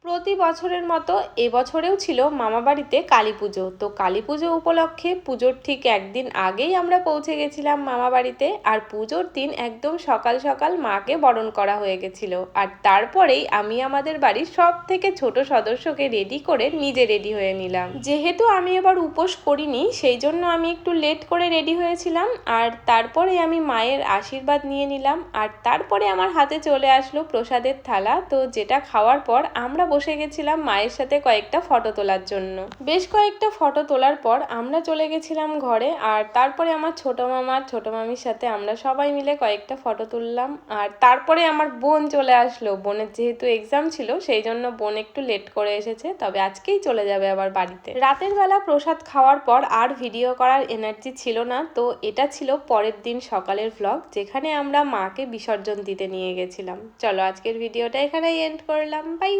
প্রতি বছরের মতো এবছরেও ছিল মামাবাড়িতে কালী পুজো। তো কালী পুজো উপলক্ষে পুজোর ঠিক একদিন আগেই আমরা পৌঁছে গেছিলাম মামাবাড়িতে। আর পুজোর দিন একদম সকাল সকাল মাকে বরণ করা হয়ে গেছিল। আর তারপরেই আমি আমাদের বাড়ির সব থেকে ছোট সদস্যকে রেডি করে নিজে রেডি হয়ে নিলাম। যেহেতু আমি এবার উপোস করিনি, সেই জন্য আমি একটু লেট করে রেডি হয়েছিলাম। আর তারপরে আমি মায়ের আশীর্বাদ নিয়ে নিলাম। আর তারপরে আমার হাতে চলে আসলো প্রসাদের থালা। তো যেটা খাওয়ার পর আমরা বসে গেছিলাম মায়ের সাথে কয়েকটা ফটো তোলার জন্য। বেশ কয়েকটা ফটো তোলার পর আমরা চলে গেছিলাম ঘরে। আর তারপরে আমার ছোট মামার ছোট মামির সাথে আমরা সবাই মিলে কয়েকটা ফটো তুললাম। আর তারপরে আমার বোন চলে আসলো। বোনের যেহেতু এক্সাম ছিল, সেই জন্য বোন একটু লেট করে এসেছে, তবে আজকেই চলে যাবে আবার বাড়িতে। রাতের বেলা প্রসাদ খাওয়ার পর আর ভিডিও করার এনার্জি ছিল না। তো এটা ছিল পরের দিন সকালের ভ্লগ, যেখানে আমরা মাকে বিসর্জন দিতে নিয়ে গেছিলাম। চলো আজকের ভিডিওটা এখানেই এন্ড করলাম। বাই।